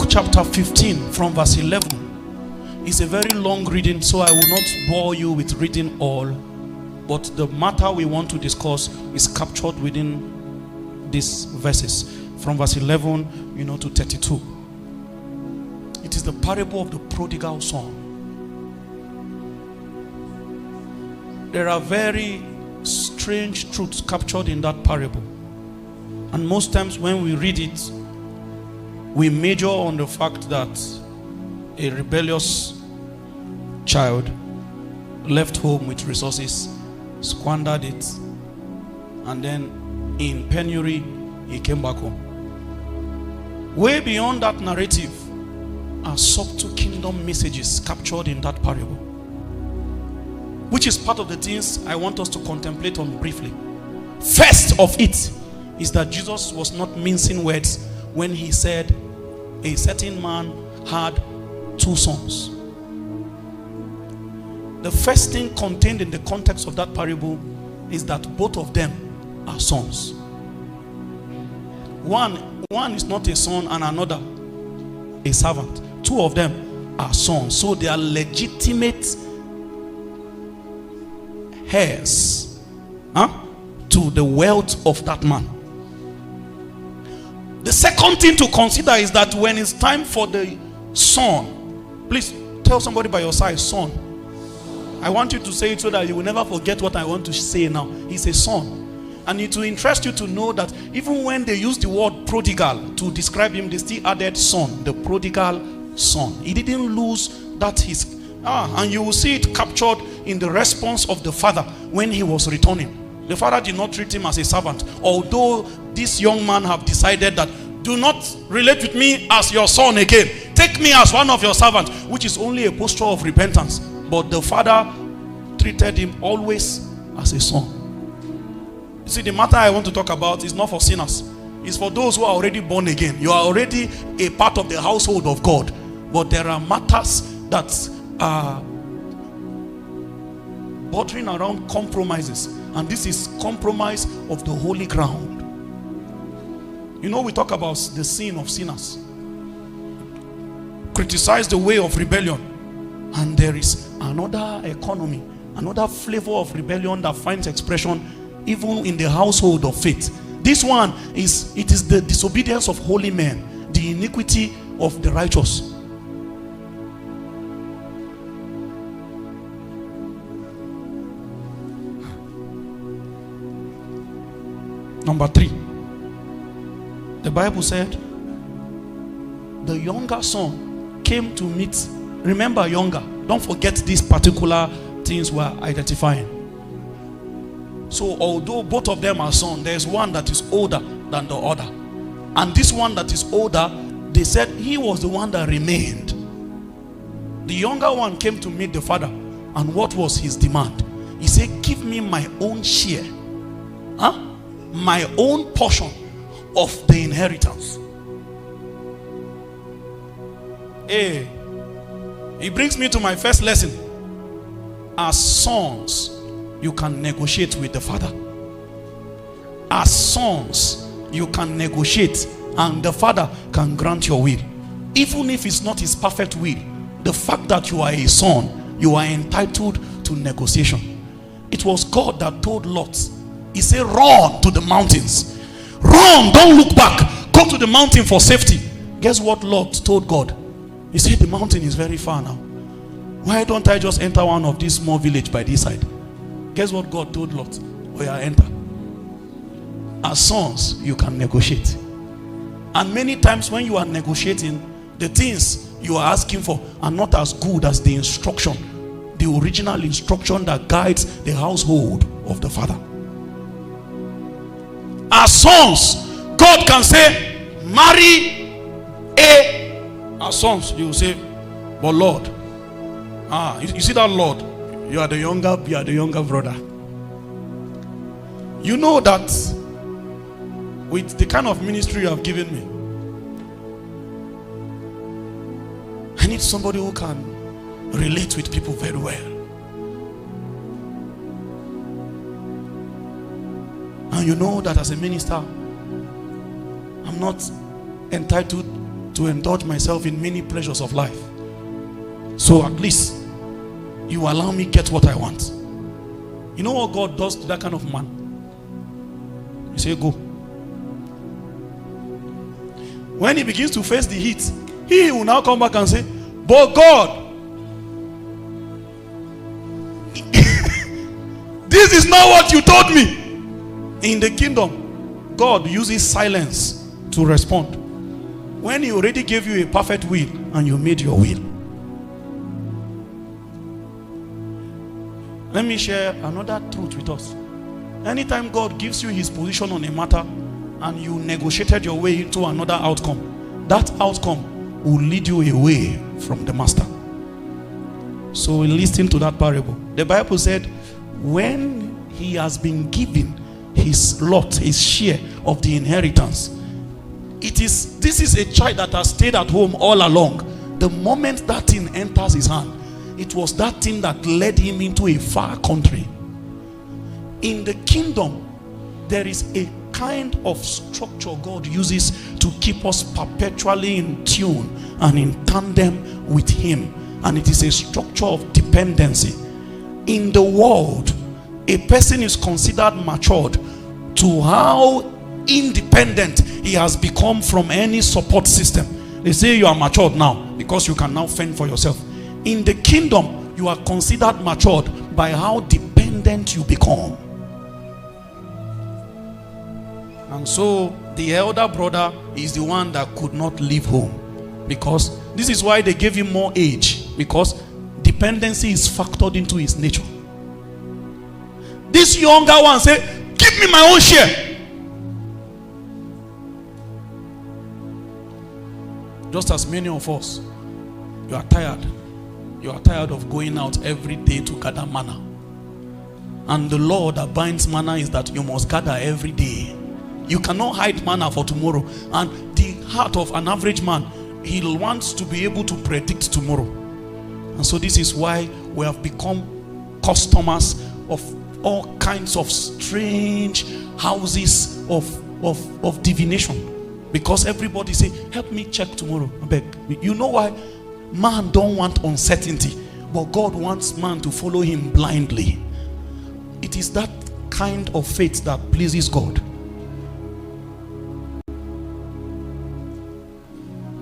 chapter 15 from verse 11 is a very long reading, so I will not bore you with reading all, but the matter we want to discuss is captured within these verses from verse 11 to 32. It is the parable of the prodigal son. There are very strange truths captured in that parable, and most times when we read it, we major on the fact that a rebellious child left home with resources, squandered it, and then in penury he came back home. Way beyond that narrative are subtle kingdom messages captured in that parable, which is part of the things I want us to contemplate on briefly. First of it is that Jesus was not mincing words when he said a certain man had 2 sons. The first thing contained in the context of that parable is that both of them are sons. One is not a son and another a servant. 2 of them are sons, so they are legitimate heirs to the wealth of that man. The second thing to consider is that when it's time for the son, please tell somebody by your side, son. I want you to say it so that you will never forget what I want to say now. He's a son. And it will interest you to know that even when they use the word prodigal to describe him, they still added son, the prodigal son. He didn't lose that and you will see it captured in the response of the father when he was returning. The father did not treat him as a servant, although this young man have decided that do not relate with me as your son again. Take me as one of your servants, which is only a posture of repentance. But the father treated him always as a son. You see, the matter I want to talk about is not for sinners. It's for those who are already born again. You are already a part of the household of God. But there are matters that are bordering around compromises, and this is compromise of the holy ground. We talk about the sin of sinners, criticize the way of rebellion, and there is another economy, another flavor of rebellion that finds expression even in the household of faith. This one is the disobedience of holy men, the iniquity of the righteous. Number 3, the Bible said the younger son came to meet. Remember, younger, don't forget these particular things we're identifying. So although both of them are sons, there's one that is older than the other, and this one that is older, they said he was the one that remained. The younger one came to meet the father, and what was his demand? He said, give me my own share, my own portion of the inheritance. Hey, it brings me to my first lesson. As sons, you can negotiate with the father. As sons, you can negotiate, and the father can grant your will, even if it's not his perfect will. The fact that you are a son, you are entitled to negotiation. It was God that told Lot. He said, run to the mountains. Run, don't look back. Go to the mountain for safety. Guess what Lot told God? He said, the mountain is very far now. Why don't I just enter one of these small villages by this side? Guess what God told Lot? Oh yeah, enter. As sons, you can negotiate. And many times when you are negotiating, the things you are asking for are not as good as the instruction, the original instruction that guides the household of the father. As sons, God can say, marry as sons, you will say, but Lord, you see that Lord, you are the younger brother. You know that with the kind of ministry you have given me, I need somebody who can relate with people very well. And you know that as a minister, I'm not entitled to indulge myself in many pleasures of life. So at least you allow me get what I want. You know what God does to that kind of man? You say, go. When he begins to face the heat, he will now come back and say, but God, this is not what you told me. In the kingdom, God uses silence to respond. When he already gave you a perfect will and you made your will. Let me share another truth with us. Anytime God gives you his position on a matter and you negotiated your way into another outcome, that outcome will lead you away from the master. So listen to that parable. The Bible said, when he has been given his lot, his share of the inheritance, this is a child that has stayed at home all along. The moment that thing enters his hand, it was that thing that led him into a far country. In the kingdom, there is a kind of structure God uses to keep us perpetually in tune and in tandem with him. And it is a structure of dependency. In the world, a person is considered matured to how independent he has become from any support system. They say you are matured now because you can now fend for yourself. In the kingdom, you are considered matured by how dependent you become. And so the elder brother is the one that could not leave home, because this is why they gave him more age, because dependency is factored into his nature. This younger one said, give me my own share. Just as many of us, you are tired. You are tired of going out every day to gather manna. And the law that binds manna is that you must gather every day. You cannot hide manna for tomorrow. And the heart of an average man, he wants to be able to predict tomorrow. And so this is why we have become customers of all kinds of strange houses of divination. Because everybody say, help me check tomorrow. I beg. You know why? Man don't want uncertainty, but God wants man to follow him blindly. It is that kind of faith that pleases God.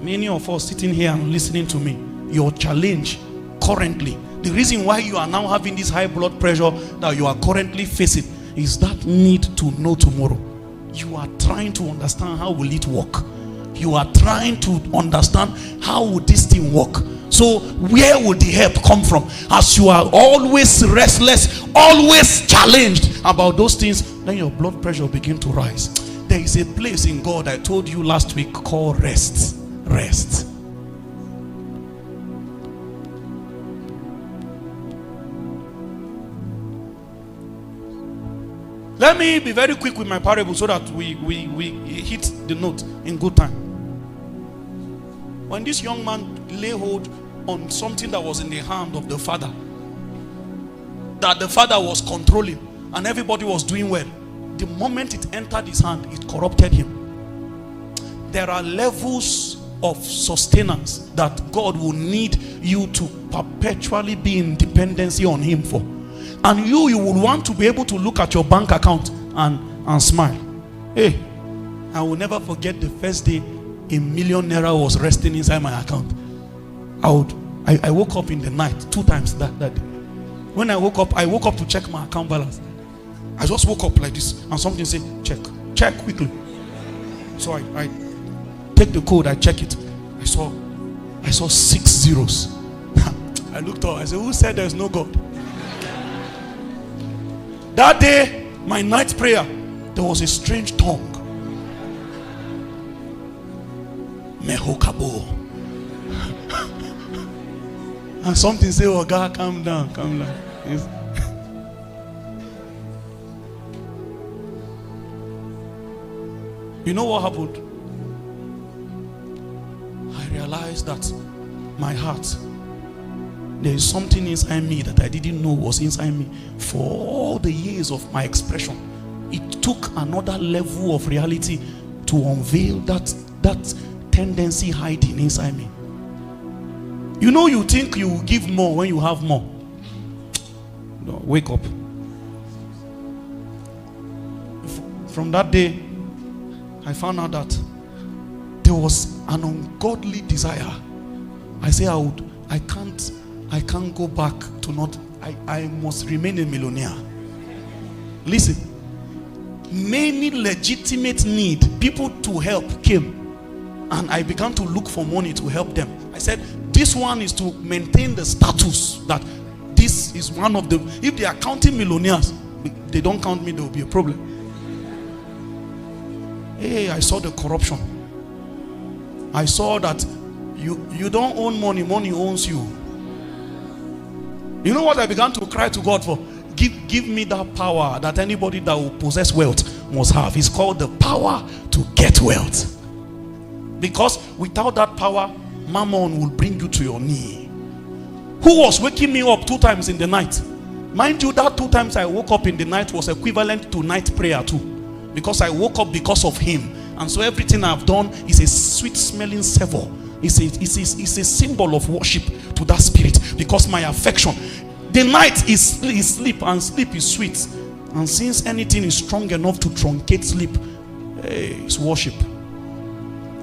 Many of us sitting here and listening to me, your challenge currently, the reason why you are now having this high blood pressure that you are currently facing, is that need to know tomorrow. You are trying to understand how will it work. You are trying to understand how will this thing work. So where will the help come from? As you are always restless, always challenged about those things, then your blood pressure begin to rise. There is a place in God, I told you last week, called rest. Rest. Let me be very quick with my parable so that we hit the note in good time. When this young man lay hold on something that was in the hand of the father, that the father was controlling and everybody was doing well, the moment it entered his hand, it corrupted him. There are levels of sustenance that God will need you to perpetually be in dependency on him for. And you will want to be able to look at your bank account and smile. Hey, I will never forget the first day $1 million was resting inside my account. I woke up in the night 2 times that day. When I woke up to check my account balance. I just woke up like this and something said, check quickly. So I take the code, I check it. I saw 6 zeros. I looked up, I said, who said there's no God? That day, my night prayer, there was a strange tongue. Mehokabo. And something said, oh God, calm down. Yes. You know what happened? I realized that my heart, there is something inside me that I didn't know was inside me. For all the years of my expression, it took another level of reality to unveil that tendency hiding inside me. You know, you think you will give more when you have more. No, wake up. From that day, I found out that there was an ungodly desire. I say I can't go back to not, I must remain a millionaire. Listen, many legitimate need, people to help came, and I began to look for money to help them. I said, this one is to maintain the status that this is one of the, if they are counting millionaires, they don't count me, there will be a problem. Hey, I saw the corruption. I saw that you don't own money, money owns you. You know what I began to cry to God for? Give me that power that anybody that will possess wealth must have. It's called the power to get wealth. Because without that power, mammon will bring you to your knee. Who was waking me up 2 times in the night? Mind you, that 2 times I woke up in the night was equivalent to night prayer too. Because I woke up because of him. And so everything I've done is a sweet smelling savor. It's a symbol of worship to that spirit. Because my affection, the night is sleep, and sleep is sweet. And since anything is strong enough to truncate sleep, it's worship.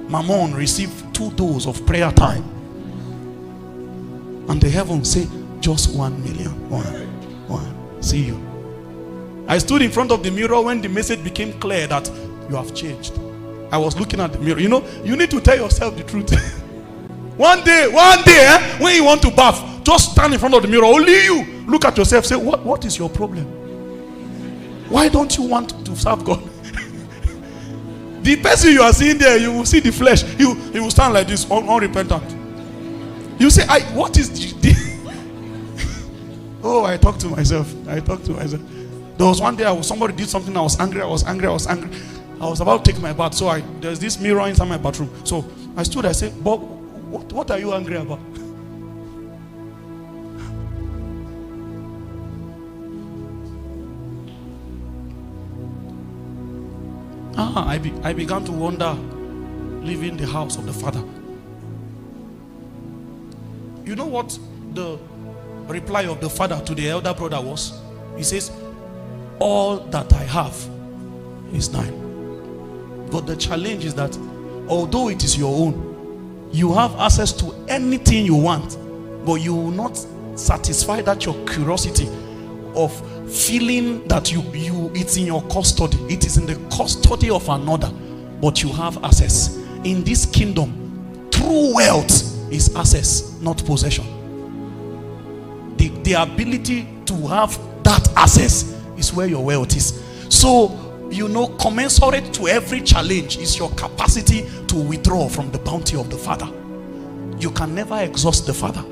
Mammon received 2 doses of prayer time. And the heavens say, just 1 million. One. See you. I stood in front of the mirror when the message became clear that you have changed. I was looking at the mirror. You know, you need to tell yourself the truth. One day, when you want to bath, just stand in front of the mirror. Only you. Look at yourself. Say, what is your problem? Why don't you want to serve God? The person you are seeing there, you will see the flesh. He will stand like this, unrepentant. You say, what is the Oh, I talk to myself. There was one day somebody did something, I was angry. I was about to take my bath. So there's this mirror inside my bathroom. So I stood, I said, Bob, what are you angry about? I began to wonder, leaving the house of the Father. You know what the reply of the father to the elder brother was? He says, all that I have is thine. But the challenge is that although it is your own, you have access to anything you want, but you will not satisfy that your curiosity of feeling that it's in your custody. It is in the custody of another, but you have access. In this kingdom, true wealth is access, not possession. The ability to have that access is where your wealth is. So, commensurate to every challenge is your capacity to withdraw from the bounty of the Father. You can never exhaust the Father.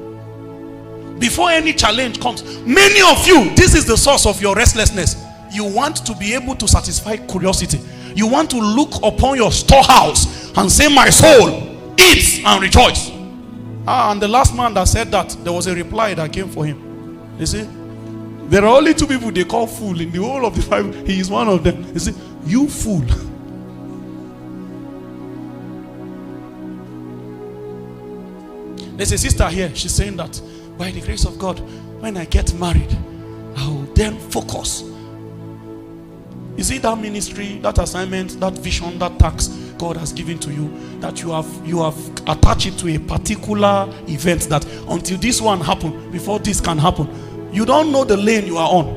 Before any challenge comes, many of you, this is the source of your restlessness. You want to be able to satisfy curiosity. You want to look upon your storehouse and say, my soul, eat and rejoice. And the last man that said that, there was a reply that came for him. They say, there are only 2 people they call fool in the whole of the Bible. He is one of them. They say, you fool. There's a sister here. She's saying that by the grace of God, when I get married, I will then focus. You see that ministry, that assignment, that vision, that task God has given to you, that you have attached it to a particular event, that until this one happen, before this can happen, you don't know the lane you are on.